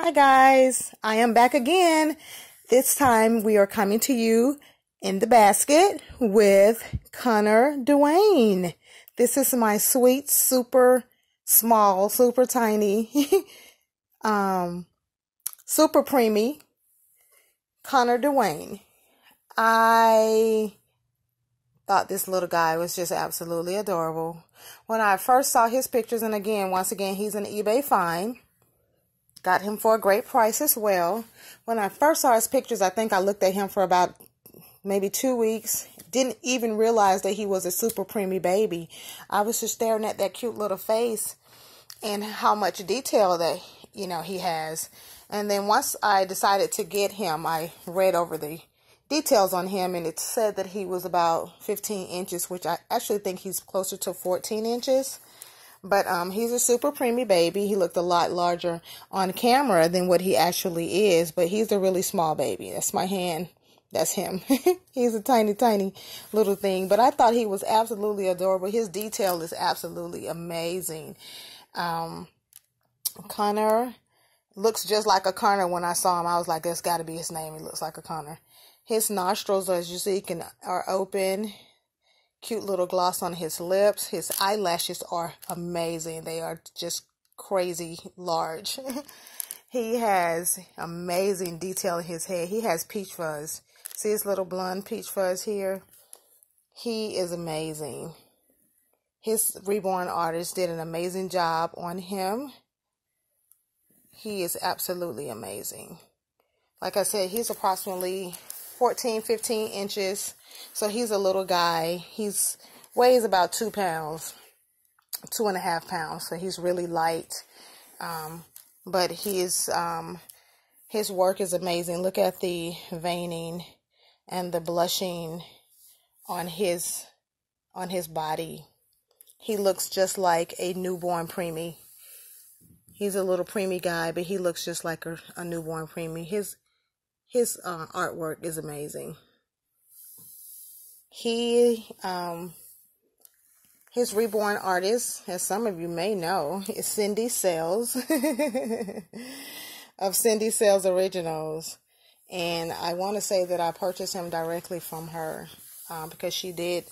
Hi guys, I am back again. This time we are coming to you in the basket with Connor DeWayne. This is my sweet, super small, super tiny, super preemie Connor DeWayne. I thought this little guy was just absolutely adorable. When I first saw his pictures, and once again, he's an eBay find. Got him for a great price as well. When I first saw his pictures, I think I looked at him for about maybe 2 weeks. Didn't even realize that he was a super preemie baby. I was just staring at that cute little face and how much detail that, he has. And then once I decided to get him, I read over the details on him, and it said that he was about 15 inches, which I actually think he's closer to 14 inches. But he's a super preemie baby. He looked a lot larger on camera than what he actually is. But he's a really small baby. That's my hand. That's him. He's a tiny, tiny little thing. But I thought he was absolutely adorable. His detail is absolutely amazing. Connor looks just like a Connor. When I saw him, I was like, that's got to be his name. He looks like a Connor. His nostrils, as you see, are open. Cute little gloss on his lips. His eyelashes are amazing. They are just crazy large. He has amazing detail in his head. He has peach fuzz. See his little blonde peach fuzz here? He is amazing. His Reborn artist did an amazing job on him. He is absolutely amazing. Like I said, he's approximately 14, 15 inches. So he's a little guy. He's weighs about 2 pounds, 2.5 pounds. So he's really light. But his work is amazing. Look at the veining and the blushing on his body. He looks just like a newborn preemie. He's a little preemie guy, but he looks just like a newborn preemie. His artwork is amazing. His Reborn artist, as some of you may know, is Cindy Sales of Cindy Sales Originals. And I want to say that I purchased him directly from her because she did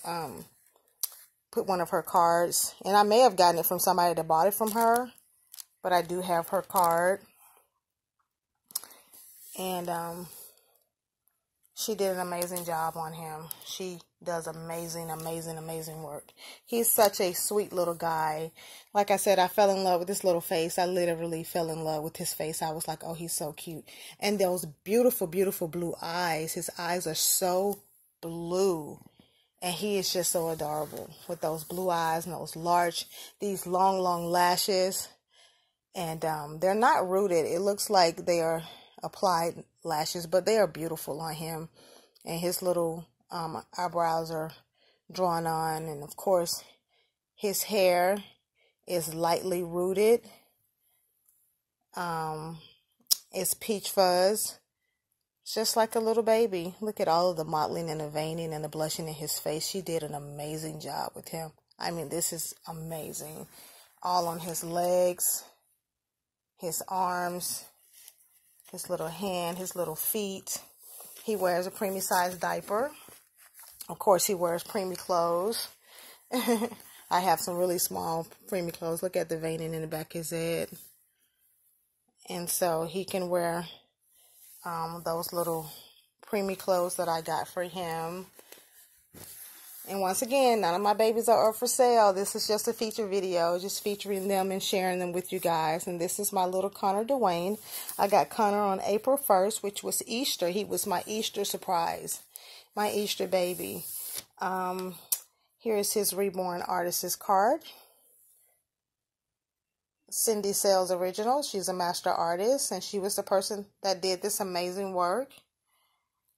put one of her cards. And I may have gotten it from somebody that bought it from her, but I do have her card. And she did an amazing job on him. She does amazing, amazing, amazing work. He's such a sweet little guy. Like I said, I fell in love with his little face. I literally fell in love with his face. I was like, oh, he's so cute. And those beautiful, beautiful blue eyes. His eyes are so blue. And he is just so adorable with those blue eyes and these long, long lashes. And they're not rooted. It looks like they are applied lashes, but they are beautiful on him. And his little eyebrows are drawn on, and of course his hair is lightly rooted. It's peach fuzz. It's just like a little baby. Look at all of the mottling and the veining and the blushing in his face. She did an amazing job with him. I mean, this is amazing. All on his legs, his arms, his little hand, his little feet. He wears a preemie size diaper. Of course, he wears preemie clothes. I have some really small preemie clothes. Look at the veining in the back of his head. And so he can wear those little preemie clothes that I got for him. And once again, none of my babies are up for sale. This is just a feature video, just featuring them and sharing them with you guys. And this is my little Connor DeWayne. I got Connor on April 1st, which was Easter. He was my Easter surprise, my Easter baby. Here is his Reborn artist's card. Cindy Sales Original. She's a master artist, and she was the person that did this amazing work.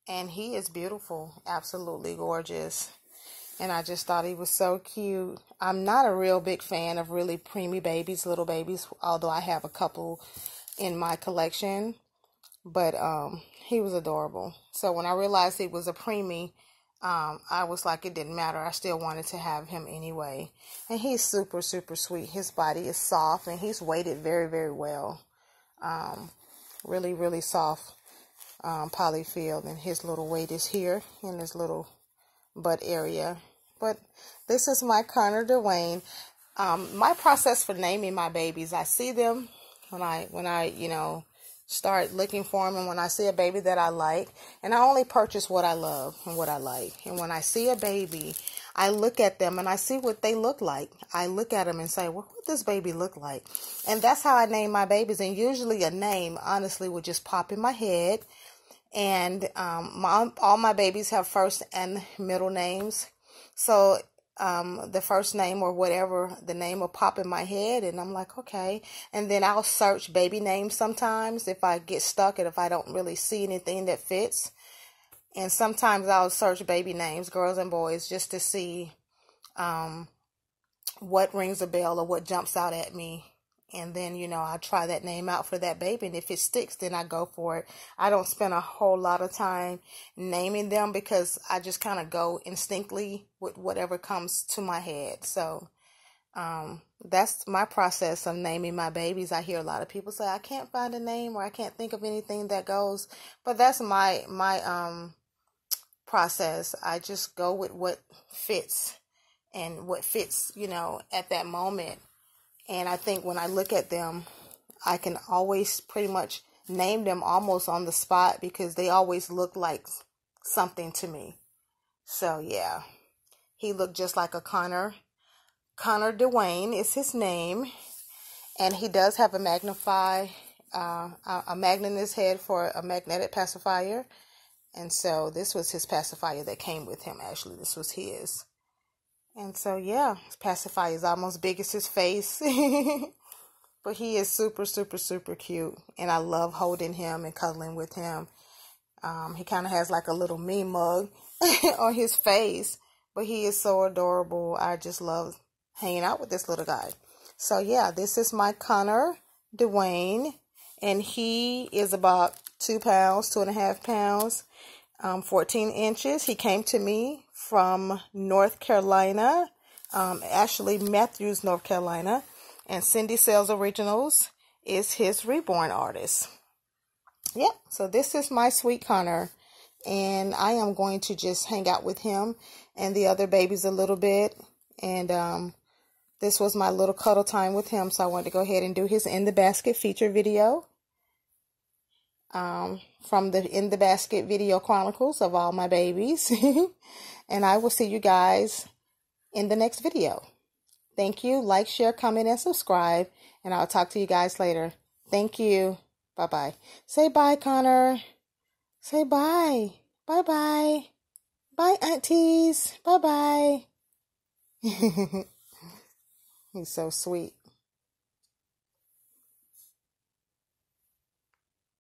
And he is beautiful, absolutely gorgeous. And I just thought he was so cute. I'm not a real big fan of really preemie babies, little babies, although I have a couple in my collection. But he was adorable. So when I realized he was a preemie, I was like, it didn't matter. I still wanted to have him anyway. And he's super, super sweet. His body is soft, and he's weighted very, very well. Really, really soft polyfill. And his little weight is here in his little butt area. But this is my Connor DeWayne. My process for naming my babies, I see them when I you know, start looking for them, and when I see a baby that I like, and I only purchase what I love and what I like. And when I see a baby, I look at them and I see what they look like. I look at them and say, well, what does this baby look like? And that's how I name my babies. And usually a name, honestly, would just pop in my head. And all my babies have first and middle names. So the first name or whatever, the name will pop in my head, and I'm like, okay. And then I'll search baby names sometimes if I get stuck and if I don't really see anything that fits. And sometimes I'll search baby names, girls and boys, just to see what rings a bell or what jumps out at me. And then, you know, I try that name out for that baby. And if it sticks, then I go for it. I don't spend a whole lot of time naming them because I just kind of go instinctively with whatever comes to my head. So that's my process of naming my babies. I hear a lot of people say, I can't find a name or I can't think of anything that goes. But that's my process. I just go with what fits and what fits, you know, at that moment. And I think when I look at them, I can always pretty much name them almost on the spot because they always look like something to me. So, yeah, he looked just like a Connor. Connor DeWayne is his name. And he does have a magnet in his head for a magnetic pacifier. And so this was his pacifier that came with him, actually. This was his. And so, yeah, his pacifier is almost big as his face. But he is super, super, super cute. And I love holding him and cuddling with him. He kind of has like a little me mug on his face. But he is so adorable. I just love hanging out with this little guy. So, yeah, this is my Connor DeWayne. And he is about 2 pounds, 2.5 pounds, 14 inches. He came to me from North Carolina, actually Matthews, North Carolina, and Cindy Sells Originals is his Reborn artist. Yep, so this is my sweet Connor, and I am going to just hang out with him and the other babies a little bit, and this was my little cuddle time with him, so I wanted to go ahead and do his In the Basket feature video. From the In the Basket video chronicles of all my babies. And I will see you guys in the next video. Thank you. Like, share, comment, and subscribe. And I'll talk to you guys later. Thank you. Bye-bye. Say bye, Connor. Say bye. Bye-bye. Bye, aunties. Bye-bye. He's so sweet.